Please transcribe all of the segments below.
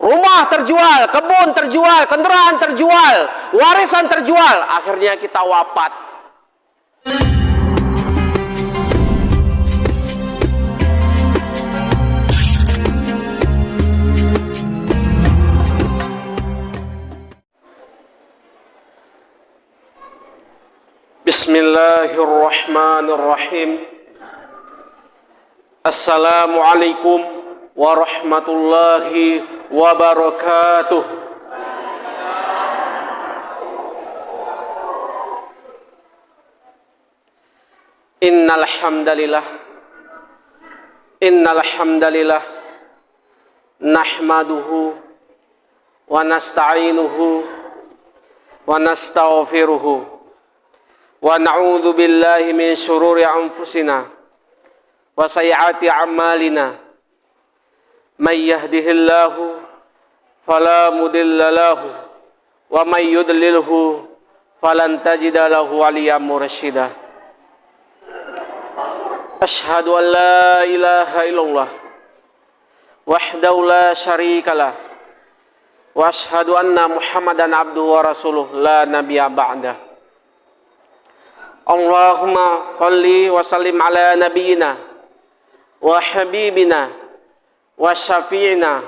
Rumah terjual, kebun terjual, kendaraan terjual, warisan terjual. Akhirnya kita wafat. Bismillahirrahmanirrahim. Assalamualaikum warahmatullahi wabarakatuh. Innal hamdalillah nahmaduhu wa nasta'inuhu wa nastaghfiruhu wa na'udzu billahi min syururi anfusina wa sayyiati a'malina. May yahdihillahu fala mudilla lahu wa may yudlilhu falan tajida lahu waliyyan mursyida. Asyhadu an la ilaha illallah wahdahu la syarikalah wa asyhadu anna Muhammadan abduhu wa rasuluh la nabiyya ba'dah. Allahumma shalli wa sallim ala nabiyyina wa habibina wa syafi'ina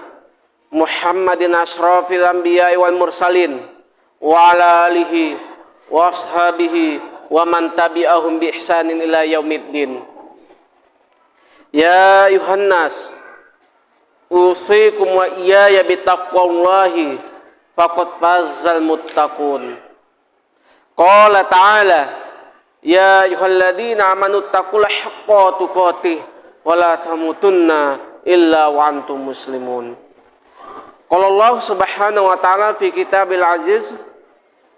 Muhammadin asyrafil anbiya'i wal mursalin wa ala alihi wa ashabihi wa man tabi'ahum bi ihsanin ila yaumiddin. Ya ayuhan nas, usikum wa iyaya bitaqwallahi faqad fazal muttaqun. Qala ta'ala, ya ayyuhalladzina amanu taqullaha haqqa tuqatih wa la tamutunna illa wa antum muslimun. Qala Allah subhanahu wa ta'ala fi kitabil aziz,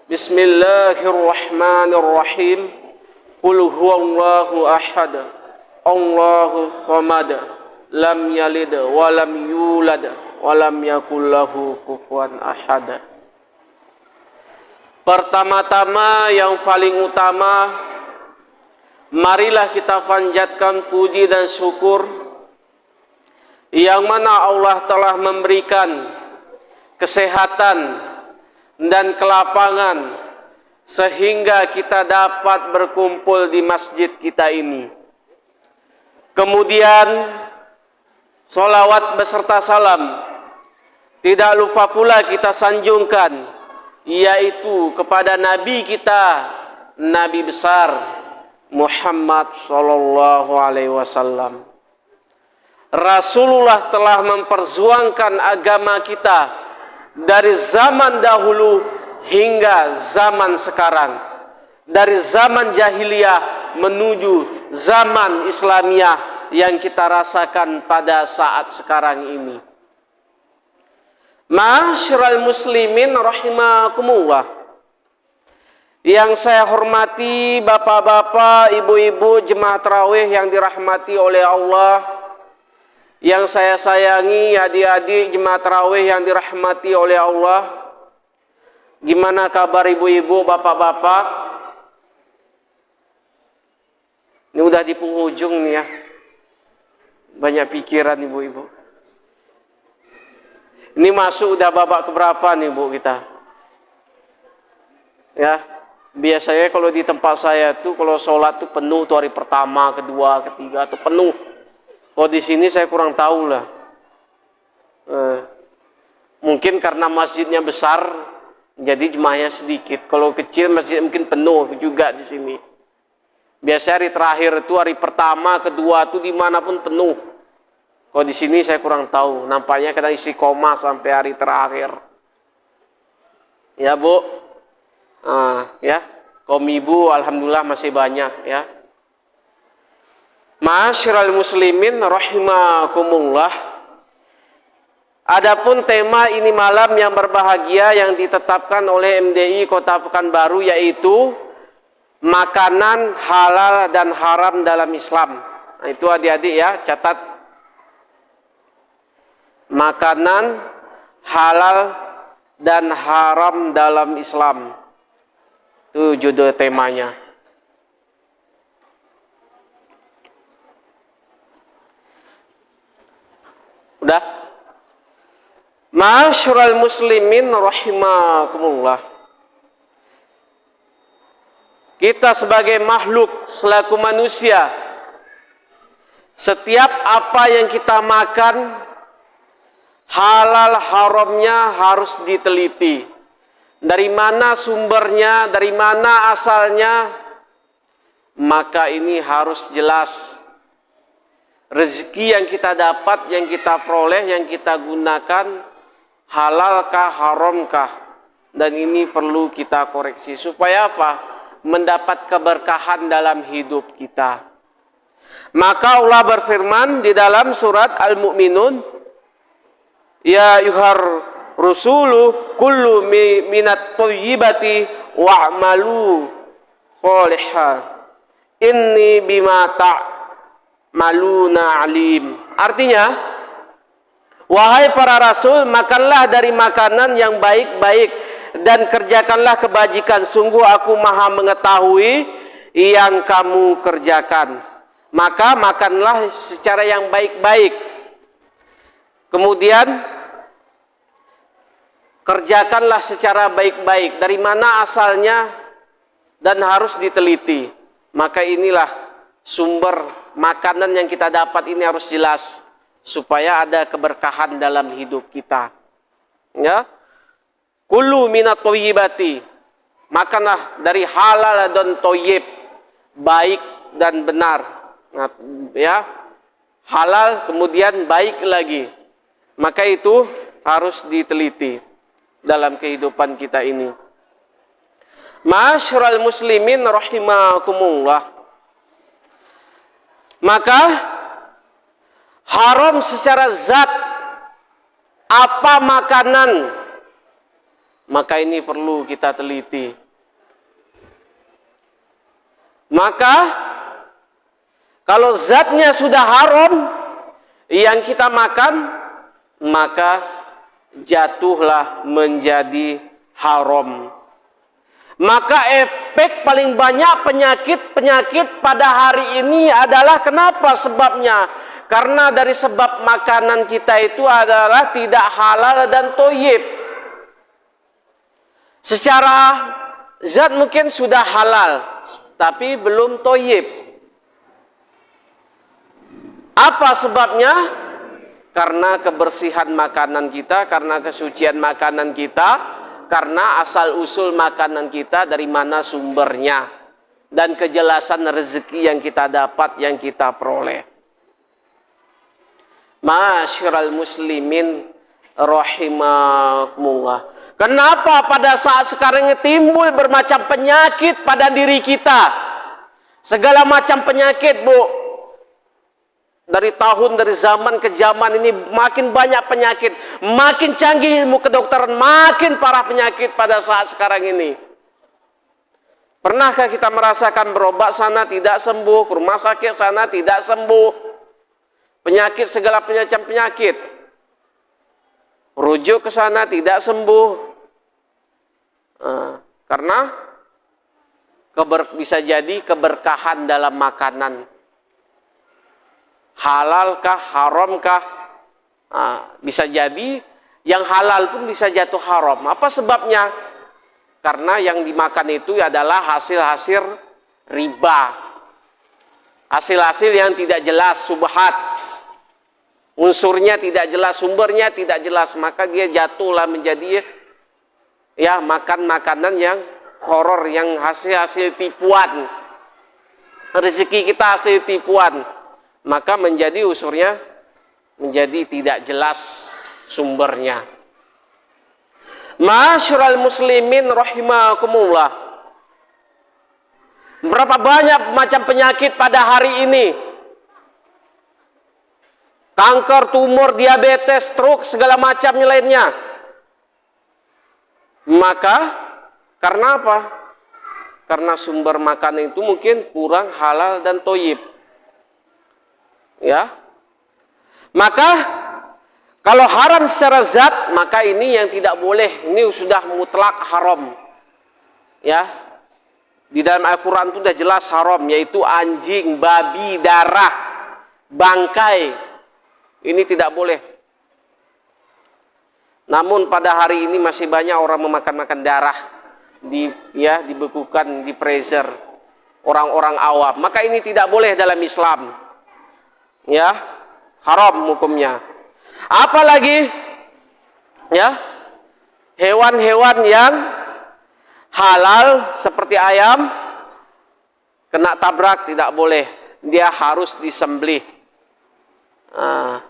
bismillahirrahmanirrahim, qul huwallahu ahad, Allahu samad, lam yalid wa lam yulad wa lam yakul lahu kufuwan ahad. Pertama-tama yang paling utama, marilah kita panjatkan puji dan syukur yang mana Allah telah memberikan kesehatan dan kelapangan sehingga kita dapat berkumpul di masjid kita ini. Kemudian sholawat beserta salam tidak lupa pula kita sanjungkan, yaitu kepada Nabi kita, Nabi besar Muhammad sallallahu alaihi wasallam. Rasulullah telah memperjuangkan agama kita dari zaman dahulu hingga zaman sekarang, dari zaman jahiliyah menuju zaman Islamiyah yang kita rasakan pada saat sekarang ini. Ma'asyiral muslimin rahimakumullah, yang saya hormati bapak-bapak, ibu-ibu jemaah tarawih yang dirahmati oleh Allah, yang saya sayangi adik-adik jemaah tarawih yang dirahmati oleh Allah. Gimana kabar ibu-ibu, bapak-bapak? Ini udah di penghujung nih ya. Banyak pikiran ibu-ibu. Ini masuk udah babak keberapa nih bu kita? Ya, biasanya kalau di tempat saya tuh kalau sholat tuh penuh tuh hari pertama, kedua, ketiga tuh penuh. Kalau di sini saya kurang tahu lah. Mungkin karena masjidnya besar, jadi jemaahnya sedikit. Kalau kecil masjid mungkin penuh juga di sini. Biasanya hari terakhir itu hari pertama, kedua itu dimanapun penuh. Kalau di sini saya kurang tahu. Nampaknya kadang istiqomah sampai hari terakhir. Ya bu, ya. Kaum ibu, alhamdulillah masih banyak ya. Ma'asyiral muslimin rahimakumullah. Adapun tema ini malam yang berbahagia yang ditetapkan oleh MDI Kota Pekanbaru, yaitu makanan halal dan haram dalam Islam. Nah, itu adik-adik ya, catat. Makanan halal dan haram dalam Islam. Itu judul temanya. Udah? Ma'asyiral muslimin rahimakumullah. Kita sebagai makhluk, selaku manusia, setiap apa yang kita makan, halal haramnya harus diteliti. Dari mana sumbernya, dari mana asalnya, maka ini harus jelas. Rezeki yang kita dapat, yang kita peroleh, yang kita gunakan, halalkah, haramkah? Dan ini perlu kita koreksi. Supaya apa? Mendapat keberkahan dalam hidup kita. Maka Allah berfirman di dalam surat Al-Mu'minun, ya ayyuhar rusulu kullu minat thayyibati wa'malu sholihan inni bima ta'maluna alim. Artinya, wahai para rasul, makanlah dari makanan yang baik-baik dan kerjakanlah kebajikan. Sungguh aku maha mengetahui yang kamu kerjakan. Maka makanlah secara yang baik-baik. Kemudian kerjakanlah secara baik-baik. Dari mana asalnya dan harus diteliti. Maka inilah sumber makanan yang kita dapat ini harus jelas. Supaya ada keberkahan dalam hidup kita. Ya. Kullu minat thayyibati, makanlah dari halal dan thayyib, baik dan benar. Nah, ya, halal kemudian baik lagi. Maka itu harus diteliti dalam kehidupan kita ini. Ma'asyiral muslimin rahimakumullah. Maka haram secara zat, apa makanan, maka ini perlu kita teliti. Maka kalau zatnya sudah haram yang kita makan, maka jatuhlah menjadi haram. Maka efek paling banyak penyakit pada hari ini adalah kenapa sebabnya? Karena dari sebab makanan kita itu adalah tidak halal dan thayyib. Secara zat mungkin sudah halal, tapi belum thayyib. Apa sebabnya? Karena kebersihan makanan kita, karena kesucian makanan kita, karena asal-usul makanan kita, dari mana sumbernya, dan kejelasan rezeki yang kita dapat, yang kita peroleh. Ma'asyiral muslimin rahimakumullah. Kenapa pada saat sekarang ini timbul bermacam penyakit pada diri kita? Segala macam penyakit, Bu. Dari zaman ke zaman ini makin banyak penyakit. Makin canggih ilmu kedokteran, makin parah penyakit pada saat sekarang ini. Pernahkah kita merasakan berobat sana tidak sembuh, ke rumah sakit sana tidak sembuh? Penyakit, segala macam penyakit. Rujuk ke sana tidak sembuh. Karena bisa jadi keberkahan dalam makanan. Halalkah, haramkah? Bisa jadi yang halal pun bisa jatuh haram. Apa sebabnya? Karena yang dimakan itu adalah hasil-hasil riba. Hasil-hasil yang tidak jelas, subhat. Unsurnya tidak jelas, sumbernya tidak jelas, maka dia jatuhlah menjadi ya makan makanan yang horor, yang hasil tipuan. Rezeki kita hasil tipuan, maka menjadi unsurnya menjadi tidak jelas sumbernya. Ma'asyiral muslimin rahimakumullah. Berapa banyak macam penyakit pada hari ini? Kanker, tumor, diabetes, stroke, segala macamnya lainnya. Maka, karena apa? Karena sumber makanan itu mungkin kurang halal dan thayyib. Ya. Maka, kalau haram secara zat, maka ini yang tidak boleh. Ini sudah mutlak haram. Ya. Di dalam Al-Quran itu sudah jelas haram, yaitu anjing, babi, darah, bangkai. Ini tidak boleh. Namun pada hari ini masih banyak orang memakan-makan darah, dibekukan di freezer, orang-orang awam. Maka ini tidak boleh dalam Islam. Ya, haram hukumnya. Apalagi ya, hewan-hewan yang halal seperti ayam kena tabrak tidak boleh, dia harus disembelih.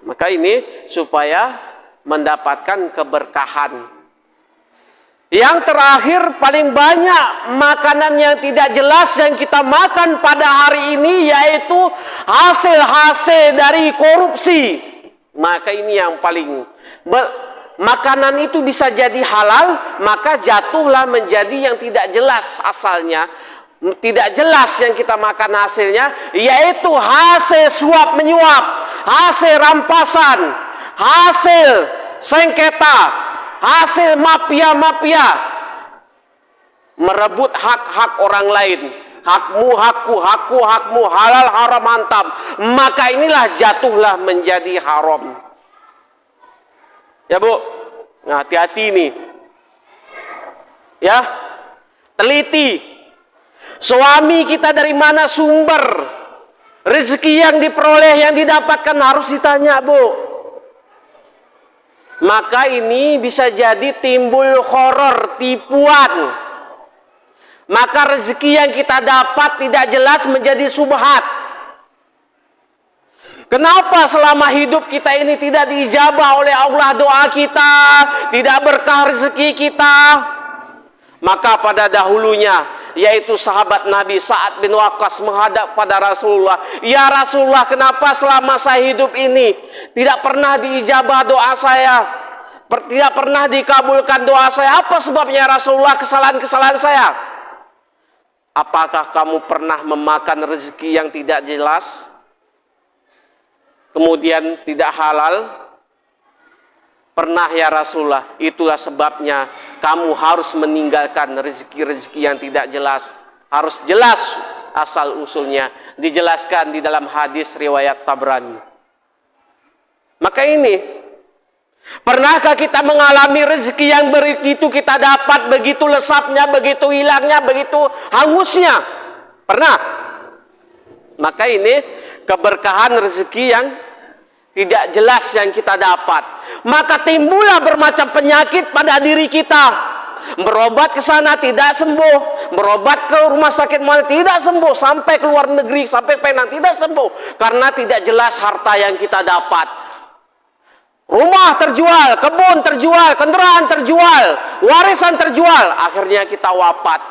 Maka ini supaya mendapatkan keberkahan. Yang terakhir, paling banyak makanan yang tidak jelas yang kita makan pada hari ini, yaitu hasil-hasil dari korupsi. Maka ini yang paling, makanan itu bisa jadi halal, maka jatuhlah menjadi yang tidak jelas asalnya. Tidak jelas yang kita makan hasilnya, yaitu hasil suap menyuap, hasil rampasan, hasil sengketa, hasil mafia-mafia, merebut hak-hak orang lain. Hakmu, hakku, hakku, hakmu, halal, haram, mantap. Maka inilah jatuhlah menjadi haram. Ya Bu, nah, hati-hati nih. Ya, teliti. Suami kita dari mana sumber rezeki yang diperoleh, yang didapatkan, harus ditanya Bu. Maka ini bisa jadi timbul horor, tipuan. Maka rezeki yang kita dapat tidak jelas menjadi subhat. Kenapa selama hidup kita ini tidak diijabah oleh Allah doa kita, tidak berkah rezeki kita? Maka pada dahulunya, yaitu sahabat Nabi Sa'ad bin Waqqas menghadap pada Rasulullah, "Ya Rasulullah, kenapa selama saya hidup ini tidak pernah diijabah doa saya? Tidak pernah dikabulkan doa saya. Apa sebabnya Rasulullah, kesalahan-kesalahan saya?" "Apakah kamu pernah memakan rezeki yang tidak jelas, kemudian tidak halal?" "Pernah ya Rasulullah." "Itulah sebabnya kamu harus meninggalkan rezeki-rezeki yang tidak jelas. Harus jelas asal-usulnya." Dijelaskan di dalam hadis riwayat Tabrani. Maka ini, pernahkah kita mengalami rezeki yang begitu kita dapat, begitu lesapnya, begitu hilangnya, begitu hangusnya? Pernah? Maka ini keberkahan rezeki yang tidak jelas yang kita dapat. Maka timbullah bermacam penyakit pada diri kita. Berobat ke sana tidak sembuh, berobat ke rumah sakit mana tidak sembuh, sampai ke luar negeri, sampai Penang tidak sembuh, karena tidak jelas harta yang kita dapat. Rumah terjual, kebun terjual, kendaraan terjual, warisan terjual, akhirnya kita wafat.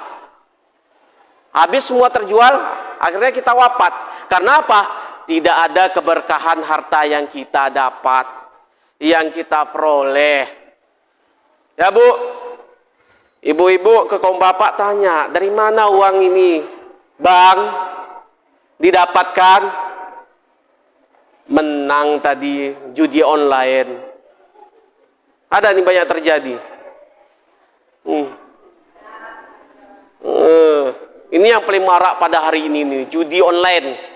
Habis semua terjual, akhirnya kita wafat. Karena apa? Tidak ada keberkahan harta yang kita dapat, yang kita peroleh. Ya Bu, ibu-ibu ke kaum bapak tanya, dari mana uang ini Bang didapatkan? Menang tadi judi online. Ada nih banyak terjadi. Ini yang paling marak pada hari ini nih, judi online.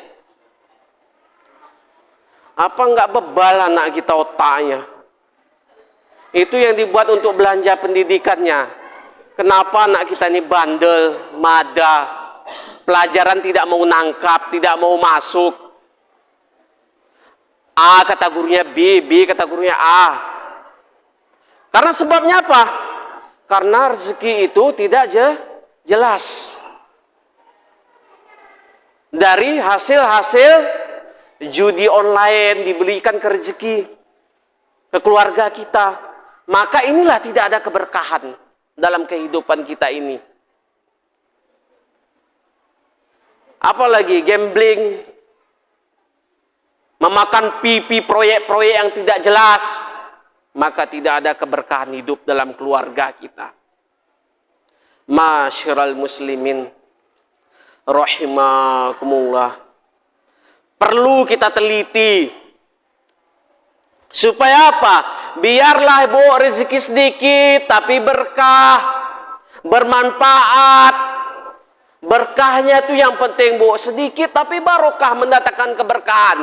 Apa enggak bebal anak kita otaknya? Itu yang dibuat untuk belanja pendidikannya. Kenapa anak kita ini bandel, mada, pelajaran tidak mau nangkap, tidak mau masuk. A kata gurunya B, B kata gurunya A. Karena sebabnya apa? Karena rezeki itu tidak jelas. Dari hasil-hasil judi online dibelikan ke rezeki, ke keluarga kita. Maka inilah tidak ada keberkahan dalam kehidupan kita ini. Apalagi gambling, memakan pipi proyek-proyek yang tidak jelas, maka tidak ada keberkahan hidup dalam keluarga kita. Masyiral muslimin rahimakumullah. Perlu kita teliti. Supaya apa? Biarlah Bu rezeki sedikit tapi berkah, bermanfaat. Berkahnya itu yang penting Bu, sedikit tapi barokah, mendatangkan keberkahan.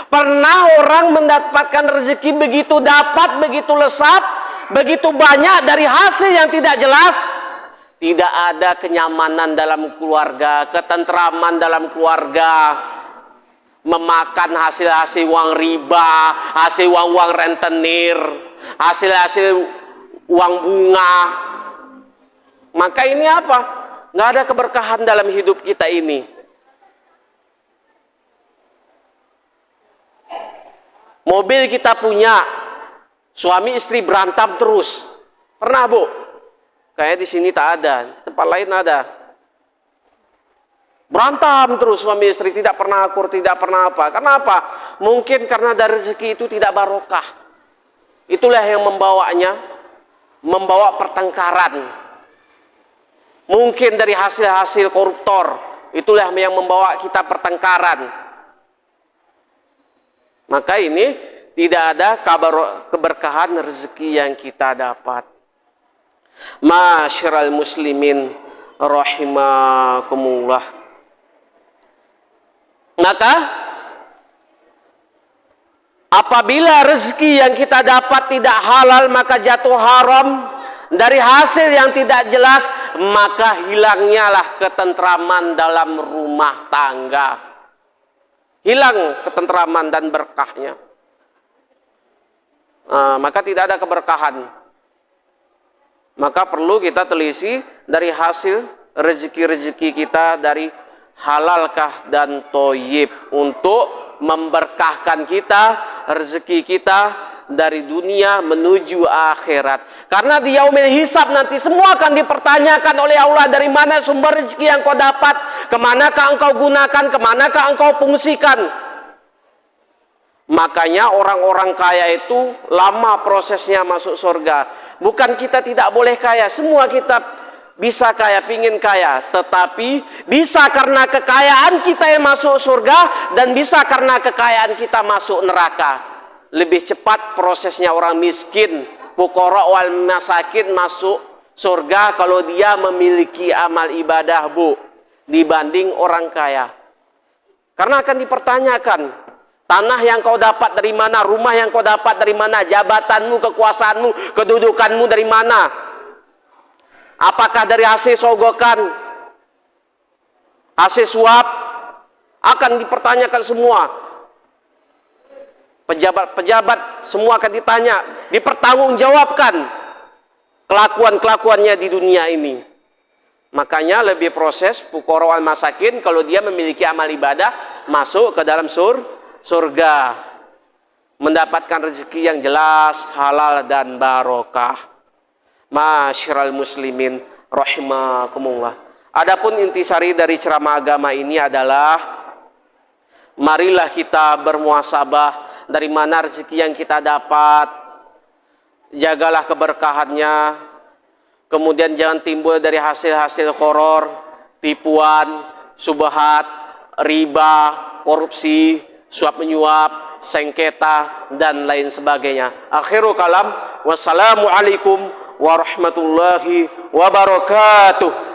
Pernah orang mendapatkan rezeki begitu dapat, begitu lesap, begitu banyak dari hasil yang tidak jelas, tidak ada kenyamanan dalam keluarga, ketentraman dalam keluarga, memakan hasil-hasil uang riba, hasil uang-uang rentenir, hasil-hasil uang bunga. Maka ini apa? Nggak ada keberkahan dalam hidup kita ini. Mobil kita punya, suami istri berantem terus. Pernah, Bu? Kayak di sini tak ada, di tempat lain ada. Berantem terus suami istri, tidak pernah akur, tidak pernah apa. Kenapa? Mungkin karena dari rezeki itu tidak barokah. Itulah yang membawanya, membawa pertengkaran. Mungkin dari hasil-hasil koruptor, itulah yang membawa kita pertengkaran. Maka ini tidak ada keberkahan rezeki yang kita dapat. Ma'asyiral muslimin rahimakumullah. Maka apabila rezeki yang kita dapat tidak halal, maka jatuh haram. Dari hasil yang tidak jelas, maka hilangnya lah ketentraman dalam rumah tangga. Hilang ketentraman dan berkahnya. Maka tidak ada keberkahan. Maka perlu kita telisi dari hasil rezeki-rezeki kita dari halalkah dan toyib, untuk memberkahkan kita, rezeki kita dari dunia menuju akhirat. Karena di yaumil hisab nanti semua akan dipertanyakan oleh Allah, dari mana sumber rezeki yang kau dapat, kemanakah engkau gunakan, kemanakah engkau fungsikan. Makanya orang-orang kaya itu lama prosesnya masuk surga. Bukan kita tidak boleh kaya, semua kita bisa kaya, pingin kaya, tetapi bisa karena kekayaan kita yang masuk surga, dan bisa karena kekayaan kita masuk neraka. Lebih cepat prosesnya orang miskin, fuqara wal masakin masuk surga kalau dia memiliki amal ibadah, Bu, dibanding orang kaya. Karena akan dipertanyakan, tanah yang kau dapat dari mana, rumah yang kau dapat dari mana, jabatanmu, kekuasaanmu, kedudukanmu dari mana. Apakah dari hasil sogokan, hasil suap, akan dipertanyakan semua. Pejabat-pejabat semua akan ditanya, dipertanggungjawabkan kelakuan-kelakuannya di dunia ini. Makanya lebih proses fuqara wal masakin, kalau dia memiliki amal ibadah, masuk ke dalam surga, mendapatkan rezeki yang jelas, halal dan barokah. Ma'asyiral muslimin rahimakumullah. Adapun intisari dari ceramah agama ini adalah, marilah kita bermuhasabah dari mana rezeki yang kita dapat, jagalah keberkahannya, kemudian jangan timbul dari hasil-hasil horor, tipuan, subhat, riba, korupsi, suap menyuap, sengketa, dan lain sebagainya. Akhirul kalam, wassalamualaikum warahmatullahi wabarakatuh.